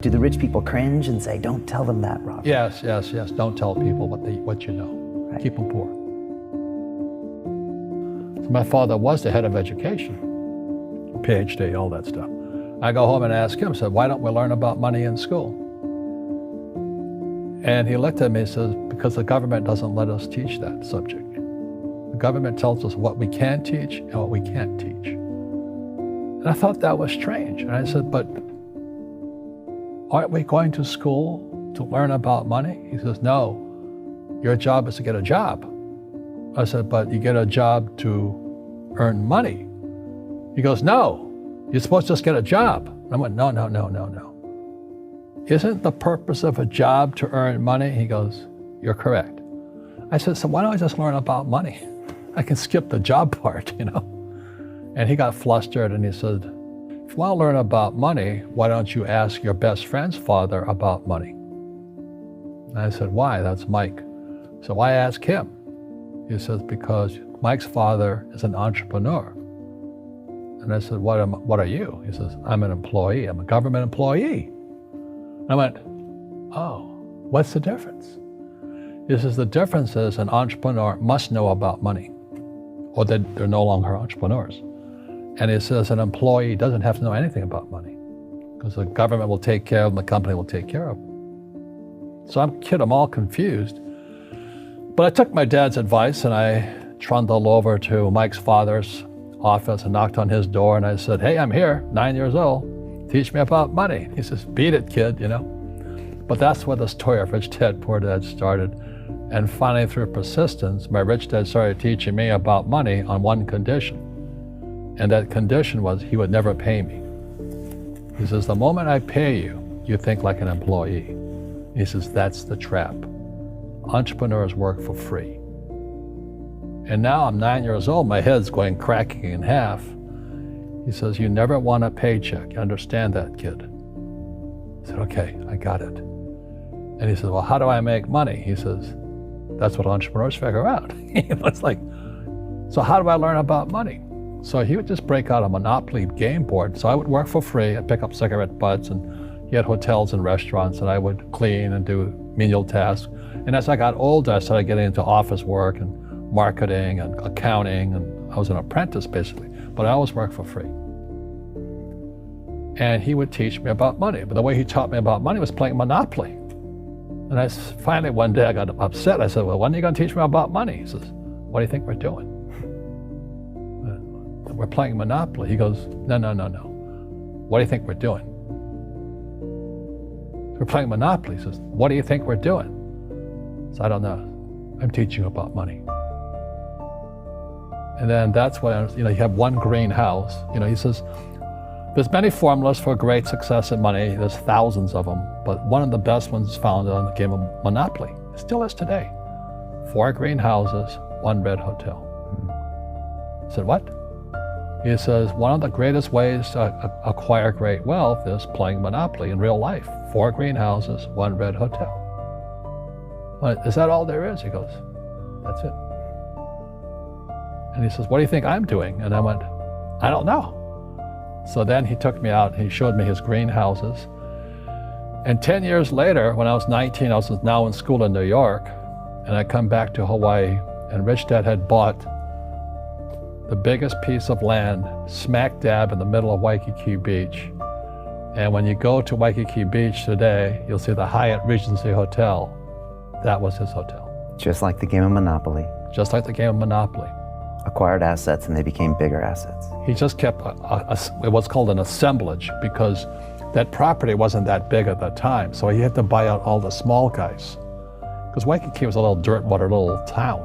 Do the rich people cringe and say, don't tell them that, Rob? Yes. Don't tell people what you know. Right. Keep them poor. So my father was the head of education, PhD, all that stuff. I go home and ask him, said, why don't we learn about money in school? And he looked at me and says, because the government doesn't let us teach that subject. The government tells us what we can teach and what we can't teach. And I thought that was strange. And I said, but aren't we going to school to learn about money? He says, no, your job is to get a job. I said, but you get a job to earn money. He goes, no, you're supposed to just get a job. And I went, no. Isn't the purpose of a job to earn money? He goes, you're correct. I said, so why don't I just learn about money? I can skip the job part, you know? And he got flustered and he said, if you want to learn about money, why don't you ask your best friend's father about money? And I said, why? That's Mike. So why ask him? He says, because Mike's father is an entrepreneur. And I said, what are you? He says, I'm an employee. I'm a government employee. And I went, oh, what's the difference? He says, the difference is an entrepreneur must know about money, or they're no longer entrepreneurs. And he says an employee doesn't have to know anything about money because the government will take care of them, the company will take care of them. So I'm all confused. But I took my dad's advice and I trundled over to Mike's father's office and knocked on his door and I said, hey, I'm here, 9 years old. Teach me about money. He says, beat it, kid, you know. But that's where the story of Rich Dad, Poor Dad started. And finally, through persistence, my rich dad started teaching me about money on one condition. And that condition was he would never pay me. He says, the moment I pay you, you think like an employee. He says, that's the trap. Entrepreneurs work for free. And now I'm 9 years old, my head's going cracking in half. He says, you never want a paycheck. You understand that, kid? I said, okay, I got it. And he says, well, how do I make money? He says, that's what entrepreneurs figure out. It's like, so how do I learn about money? So he would just break out a Monopoly game board. So I would work for free. I'd pick up cigarette butts, and he had hotels and restaurants, and I would clean and do menial tasks. And as I got older, I started getting into office work and marketing and accounting, and I was an apprentice basically, but I always worked for free. And he would teach me about money, but the way he taught me about money was playing Monopoly. And finally one day I got upset. I said, well, when are you going to teach me about money? He says, what do you think we're doing? We're playing Monopoly. He goes, no. What do you think we're doing? We're playing Monopoly. He says, what do you think we're doing? So I don't know. I'm teaching you about money. And then that's when, you have one green house. He says, there's many formulas for great success in money. There's thousands of them, but one of the best ones is found on the game of Monopoly. It still is today. 4 green houses, 1 red hotel. I said, what? He says, one of the greatest ways to acquire great wealth is playing Monopoly in real life. 4 green houses, 1 red hotel. Well, is that all there is? He goes, that's it. And he says, what do you think I'm doing? And I went, I don't know. So then he took me out and he showed me his greenhouses. And 10 years later, when I was 19, I was now in school in New York, and I come back to Hawaii, and Rich Dad had bought the biggest piece of land smack dab in the middle of Waikiki Beach. And when you go to Waikiki Beach today, you'll see the Hyatt Regency Hotel. That was his hotel. Just like the game of Monopoly. Just like the game of Monopoly. Acquired assets and they became bigger assets. He just kept what's called an assemblage, because that property wasn't that big at the time. So he had to buy out all the small guys. Because Waikiki was a little dirt water little town.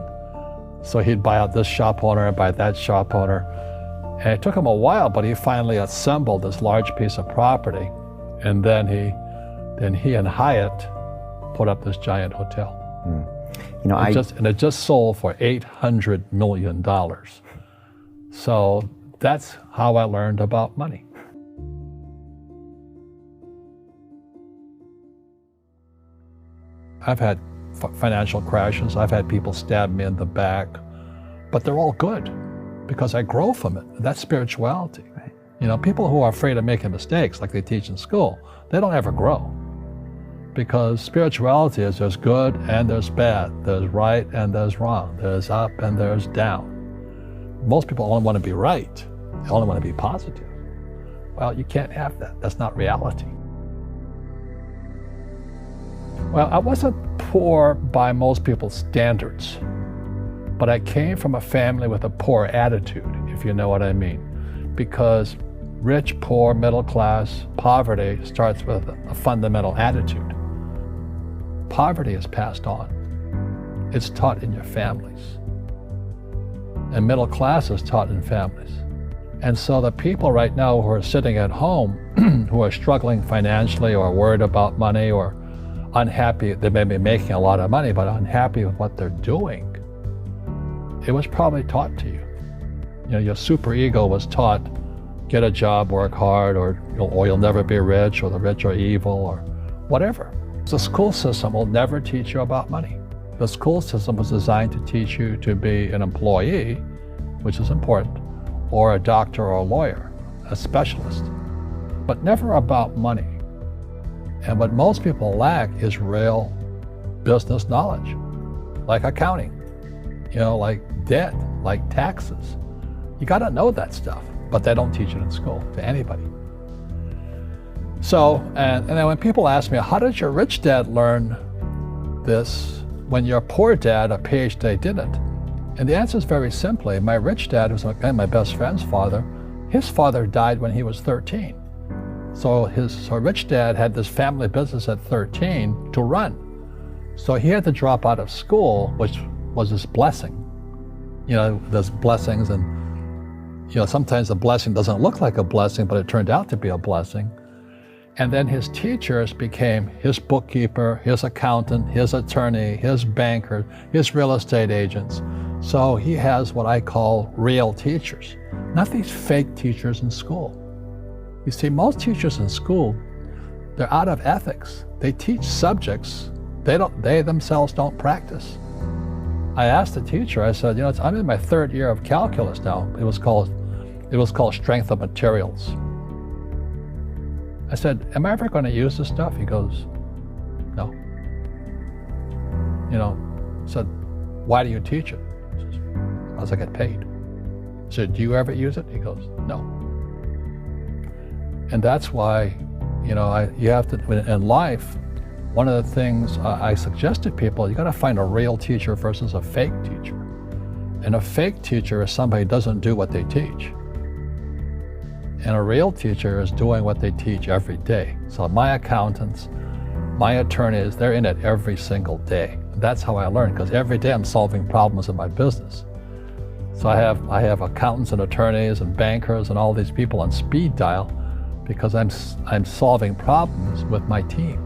So he'd buy out this shop owner and buy that shop owner. And it took him a while, but he finally assembled this large piece of property. And then he and Hyatt put up this giant hotel. It just sold for $800 million. So that's how I learned about money. I've had financial crashes. I've had people stab me in the back, but they're all good because I grow from it. That's spirituality. Right. People who are afraid of making mistakes, like they teach in school, they don't ever grow. Because spirituality is there's good and there's bad, there's right and there's wrong, there's up and there's down. Most people only want to be right, they only want to be positive. Well, you can't have that. That's not reality. Well, I wasn't poor by most people's standards, but I came from a family with a poor attitude, if you know what I mean. Because rich, poor, middle class, poverty starts with a fundamental attitude. Poverty is passed on. It's taught in your families. And middle class is taught in families. And so the people right now who are sitting at home, who are struggling financially or worried about money or unhappy, they may be making a lot of money, but unhappy with what they're doing, it was probably taught to you. Your superego was taught, get a job, work hard, or you'll never be rich, or the rich are evil, or whatever. The school system will never teach you about money. The school system was designed to teach you to be an employee, which is important, or a doctor or a lawyer, a specialist, but never about money. And what most people lack is real business knowledge, like accounting, like debt, like taxes. You got to know that stuff, but they don't teach it in school to anybody. So, and then when people ask me, how did your rich dad learn this when your poor dad, a PhD, didn't? And the answer is very simply, my rich dad, who's my best friend's father, his father died when he was 13. So rich dad had this family business at 13 to run. So he had to drop out of school, which was his blessing. There's blessings, and sometimes the blessing doesn't look like a blessing, but it turned out to be a blessing. And then his teachers became his bookkeeper, his accountant, his attorney, his banker, his real estate agents. So he has what I call real teachers, not these fake teachers in school. You see, most teachers in school, they're out of ethics. They teach subjects they themselves don't practice. I asked the teacher, I said, I'm in my third year of calculus now. It was called strength of materials. I said, am I ever going to use this stuff? He goes, no. I said, why do you teach it? He says, because I get paid. I said, do you ever use it? He goes, no. And that's why, you have to, in life, one of the things I suggest to people, you got to find a real teacher versus a fake teacher. And a fake teacher is somebody who doesn't do what they teach. And a real teacher is doing what they teach every day. So my accountants, my attorneys, they're in it every single day. That's how I learn, because every day I'm solving problems in my business. So I have accountants and attorneys and bankers and all these people on speed dial because I'm solving problems with my team.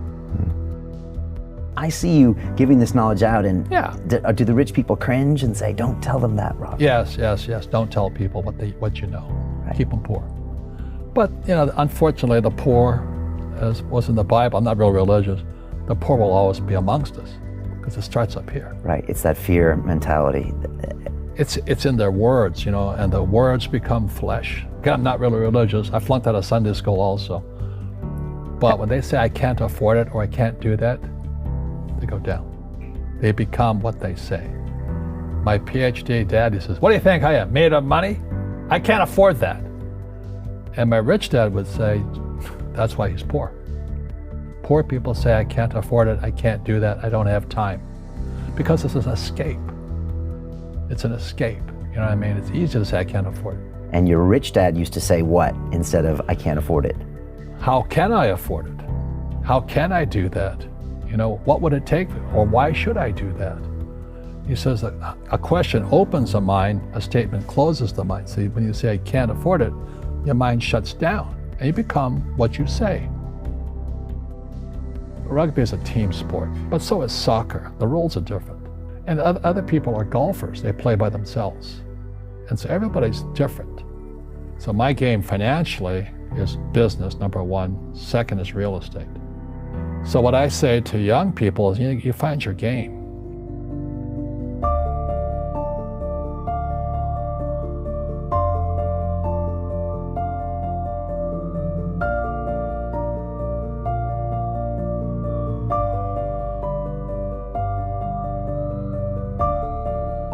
I see you giving this knowledge out, and yeah. Do the rich people cringe and say, don't tell them that, Rob? Yes. Don't tell people what you know. Right. Keep them poor. But, unfortunately, the poor, as was in the Bible, I'm not real religious, the poor will always be amongst us because it starts up here. Right, it's that fear mentality. It's in their words, and the words become flesh. Again, I'm not really religious. I flunked out of Sunday school also. But when they say I can't afford it or I can't do that, they go down. They become what they say. My PhD daddy says, what do you think I am, made of money? I can't afford that. And my rich dad would say, that's why he's poor. Poor people say, I can't afford it, I can't do that, I don't have time. Because this is an escape. It's an escape, you know what I mean? It's easy to say, I can't afford it. And your rich dad used to say what instead of, I can't afford it? How can I afford it? How can I do that? What would it take, or why should I do that? He says a question opens the mind, a statement closes the mind. See, when you say, I can't afford it, your mind shuts down, and you become what you say. Rugby is a team sport, but so is soccer. The rules are different. And other people are golfers. They play by themselves. And so everybody's different. So my game financially is business, number one. Second is real estate. So what I say to young people is, you find your game.